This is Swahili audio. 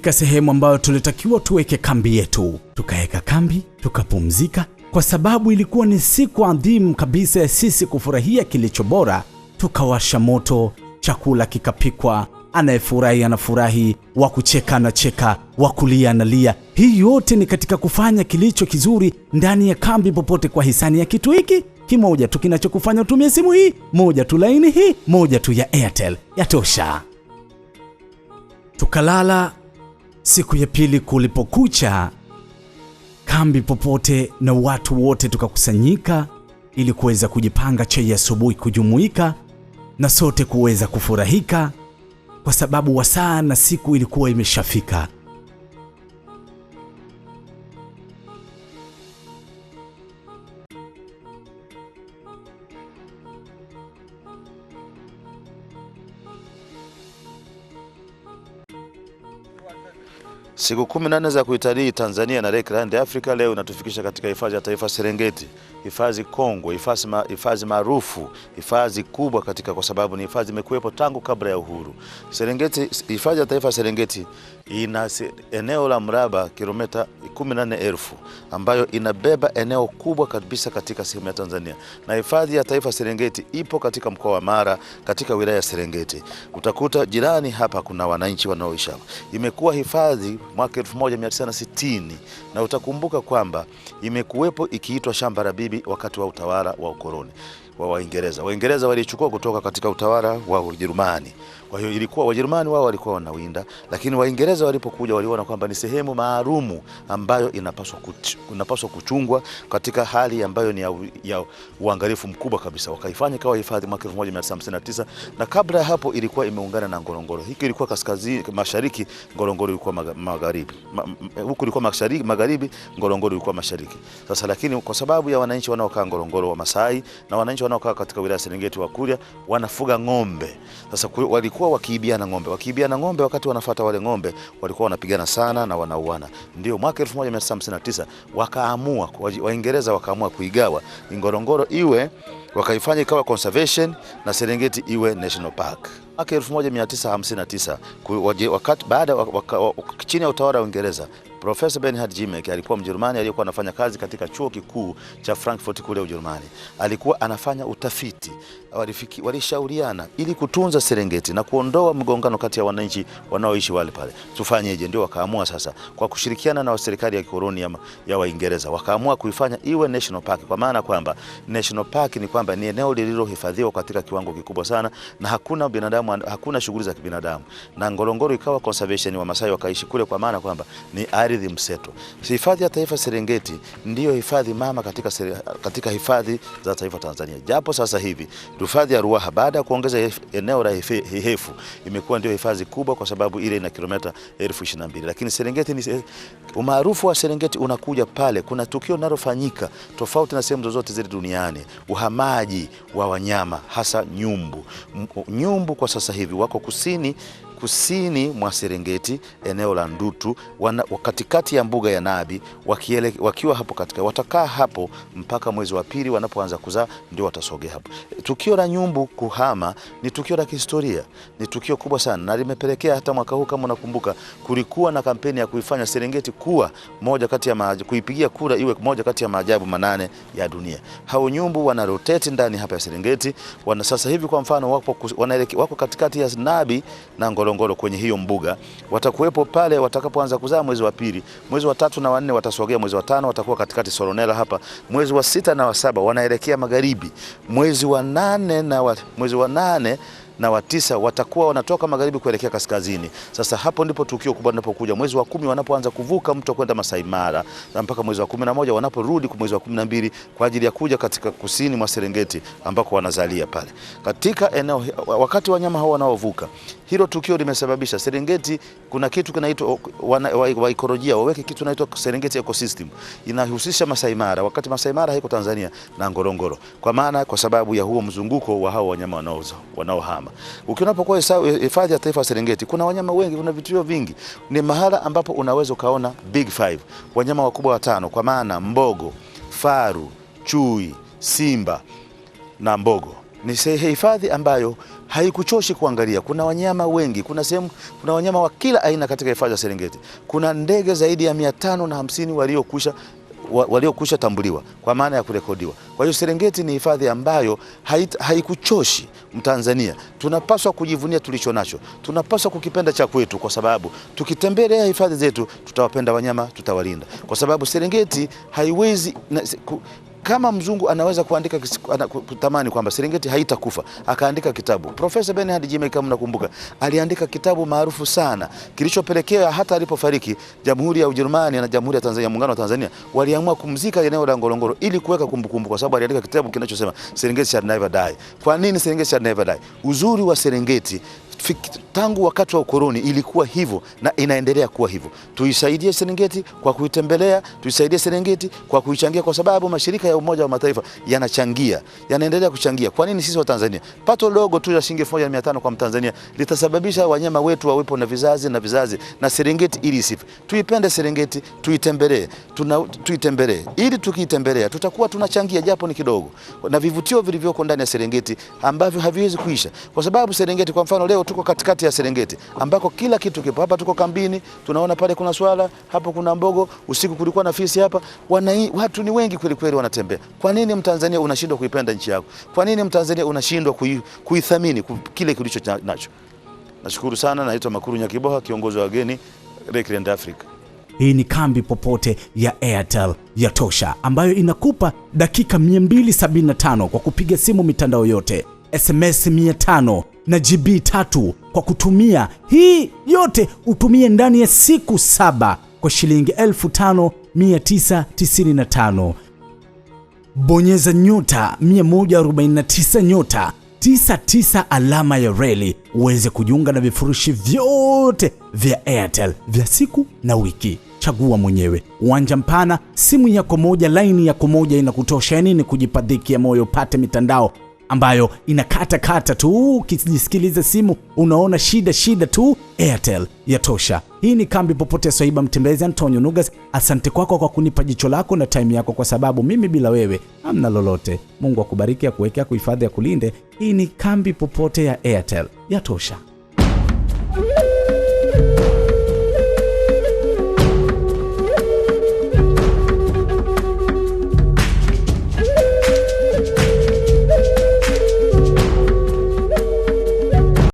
Tulifika sehemu ambayo tulitakiwa tuweke kambi yetu. Tukaweka kambi, tukapumzika kwa sababu ilikuwa ni siku adhimu kabisa ya sisi kufurahia kilicho bora. Tukawasha moto, chakula kikapikwa, anayefurahi anafurahi, wa kucheka anacheka, wa kulia analia. Hii yote ni katika kufanya kilicho kizuri ndani ya kambi popote kwa hisani ya kitu hiki kimoja tu kinachokufanya utumie simu hii moja tu, laini hii moja tu ya Airtel, yatosha. Tukalala. Siku ya pili kulipokucha, kambi popote na watu wote tukakusanyika ili kuweza kujipanga chai ya asubuhi kujumuika na sote kuweza kufurahika kwa sababu wasaa na siku ilikuwa imeshafika. Siku 14 za kuitalii Tanzania na Lake Land Africa leo inatufikisha katika hifadhi ya taifa Serengeti, hifadhi kongwe, hifadhi maarufu, hifadhi kubwa kwa sababu ni hifadhi imekuwepo tangu kabla ya uhuru. Serengeti, hifadhi ya taifa Serengeti ina eneo la mraba kilomita 18,000 ambayo inabeba eneo kubwa kabisa katika sehemu ya Tanzania. Na hifadhi ya taifa Serengeti ipo katika mkoa wa Mara katika wilaya ya Serengeti. Utakuta jirani hapa kuna wananchi wanaoishi hapa. Imekuwa hifadhi mwaka 1960 na utakumbuka kwamba imekuwepo ikiitwa Shamba la Bibi wakati wa utawala wa ukoloni wa Waingereza. Waingereza walichukua kutoka katika utawala wa Ujerumani. Kwa hiyo ilikuwa Wajerumani wao walikuwa wanawinda, lakini Waingereza walipokuja waliona kwamba ni sehemu maalumu ambayo inapaswa kuchungwa katika hali ambayo ni ya uangalifu mkubwa kabisa. Wakaifanya kama hifadhi mwaka 1959 na kabla ya hapo ilikuwa imeungana na Ngorongoro. Hiki ilikuwa kaskazini mashariki, Ngorongoro ilikuwa magharibi. Huku ilikuwa magharibi, Ngorongoro ilikuwa mashariki. Sasa lakini kwa sababu ya wananchi wanaokaa Ngorongoro wa Masai na wananchi wanaokaa katika wilaya Serengeti wa Kuria wanafuga ng'ombe. Sasa walikuwa wakiibiana ng'ombe, wakati wanafuata wale ng'ombe walikuwa wanapigana sana na wanauana. Ndio mwaka 1959 wakaamua, Waingereza wakaamua kuigawa Ngorongoro iwe, wakaifanya ikawa conservation na Serengeti iwe national park. Mwaka 1959 wakati baada chini ya utawala wa Uingereza, Professor Bernhard Jimeke alikuwa Mjerumani aliyekuwa anafanya kazi katika chuo kikuu cha Frankfurt kule Ujerumani. Alikuwa anafanya utafiti. Walishauriana ili kutunza Serengeti na kuondoa mgongano kati ya wananchi wanaoishi wale pale. Tufanyeje? Ndio wakaamua sasa kwa kushirikiana na serikali ya kikoloni ya Waingereza wakaamua kuifanya iwe national park, kwa maana kwamba national park ni kwamba ni eneo lililohifadhiwa katika kiwango kikubwa sana na hakuna binadamu, hakuna shughuli za kibinadamu. Na Ngorongoro ikawa conservation, wa Masai wakaishi kule kwa maana kwamba ni ardhi mseto. Hifadhi ya taifa Serengeti ndiyo hifadhi mama katika hifadhi za taifa Tanzania. Japo sasa hivi hifadhi ya Ruaha baada ya kuongeza eneo la Hehefu imekuwa ndio hifadhi kubwa kwa sababu ile ina kilomita 22,000. Lakini Serengeti ni umaarufu wa Serengeti unakuja pale kuna tukio linalofanyika tofauti na sehemu zozote zile duniani, uhamaji wa wanyama hasa nyumbu. Nyumbu kwa sasa hivi wako kusini mwa Serengeti, eneo la Ndutu, katikati ya mbuga ya Nabi, wakiwa hapo katika, watakaa hapo mpaka mwezi wa pili, wanapoanza kuzaa ndio watasogea hapo. Tukio la nyumbu kuhama ni tukio la kihistoria, ni tukio kubwa sana na limepelekea hata mwaka huu kama unakumbuka kulikuwa na kampeni ya kuifanya Serengeti kuwa moja kati ya kuipigia kura iwe moja kati ya maajabu 8 ya dunia. Hao nyumbu wana rotate ndani hapa ya Serengeti, sasa hivi kwa mfano wako katikati ya Nabi na Ngorongoro kwenye hiyo mbuga. Watakuwepo pale watakapoanza kuzaa mwezi wa pili, mwezi wa 3 na 4 watasogea, mwezi wa 5 watakuwa katikati Soronela hapa, mwezi wa 6 na wa 7 wanaelekea magharibi, mwezi wa 8 na wa 9 watakuwa wanatoka magharibi kuelekea kaskazini. Sasa hapo ndipo tukio kubwa linapokuja. Mwezi wa 10 wanapoanza kuvuka mto kwenda Masai Mara, na mpaka mwezi wa 11 wanaporudi kwa mwezi wa 12 kwa ajili ya kuja katika kusini mwa Serengeti ambako wanazalia pale. Katika eneo wakati wanyama hao wanaovuka, hilo tukio limesababisha Serengeti, kuna kitu kinaitwa waikolojia waweke kitu kinaitwa Serengeti ecosystem. Inahusisha Masai Mara, wakati Masai Mara haiko Tanzania, na Ngorongoro, kwa sababu ya huo mzunguko wa hao wanyama wanaohama. Ukinapokuwa hifadhi ya taifa Serengeti, kuna wanyama wengi, kuna vituo vingi. Ni mahala ambapo unaweza ukaona big 5, wanyama wakubwa 5, kwa maana mbogo, faru, chui, simba na mbogo. Ni hifadhi ambayo haikuchoshi kuangalia. Kuna wanyama wengi, kuna wanyama wa kila aina katika hifadhi ya Serengeti. Kuna ndege zaidi ya 550 waliokwisha tambuliwa kwa maana ya kurekodiwa. Kwa hiyo Serengeti ni hifadhi ambayo haikuchoshi Mtanzania. Tunapaswa kujivunia tulicho nacho. Tunapaswa kukipenda cha kwetu, kwa sababu tukitembelea hifadhi zetu tutawapenda wanyama, tutawalinda. Kwa sababu Serengeti haiwezi kama mzungu anaweza kuandika kutamani kwamba Serengeti haitakufa, akaandika kitabu. Profesa Bernhard Jimmy, kama mnakumbuka, aliandika kitabu maarufu sana kilichopelekea hata alipofariki Jamhuri ya Ujerumani na Jamhuri ya Tanzania, muungano wa Tanzania, waliamua kumzika eneo la Ngorongoro ili kuweka kumbukumbu, kwa sababu aliandika kitabu kinachosema Serengeti shall never die. Kwa nini Serengeti shall never die? Uzuri wa Serengeti tangu wakati wa ukoloni ilikuwa hivyo na inaendelea kuwa hivyo. Tuisaidie Serengeti kwa kuitembelea, tuisaidie Serengeti kwa kuichangia, kwa sababu mashirika ya Umoja wa Mataifa yanachangia, yanaendelea kuchangia. Kwa nini sisi wa Tanzania? Pato dogo tu ya shilingi 1500 kwa Mtanzania litasababisha wanyama wetu wawepo na vizazi na vizazi, na Serengeti ili isife. Tuipende Serengeti, tuitembelee, ili tukiitembelea tutakuwa tunachangia japo ni kidogo, na vivutio vilivyoko ndani ya Serengeti ambavyo haviwezi kuisha. Kwa sababu Serengeti, kwa mfano, leo tuko katikati ya Serengeti ambako kila kitu kipo. Hapa tuko kambini, tunaona pale kuna swala, hapo kuna mbogo, usiku kulikuwa na fisi hapa. Watu ni wengi kweli kweli wanatembea. Kwa nini Mtanzania unashindwa kuipenda nchi yako? Kwa nini Mtanzania unashindwa kuithamini kile kilicho nacho? Nashukuru sana. Naitwa Makuru Nyakiboha, kiongozi wa wageni Lakeland Africa. Hii ni kambi popote ya Airtel ya Tosha, ambayo inakupa dakika 275 kwa kupiga simu mitandao yote, SMS 500 na GB 3 kwa kutumia. Hii yote utumie ndani ya siku 7 kwa shilingi 5995. Bonyeza nyota 149 nyota 99 alama ya reli uweze kujiunga na vifurushi vyote vya Airtel vya siku na wiki. Chagua mwenyewe. Uwanja mpana, simu yako moja, laini yako moja inakutosha. Nini kujipadhiki ya moyo? Pate mitandao ambayo inakata tu, ukijisikiliza simu unaona shida tu. Airtel ya Tosha. Hii ni kambi popote ya Swaiba Mtembezi Antonio Nugas. Asante kwako kwa kunipa jicho lako na time yako, kwa sababu mimi bila wewe hamna lolote. Mungu akubariki, akuweke, kuhifadhi, kulinde. Hii ni kambi popote ya Airtel ya Tosha.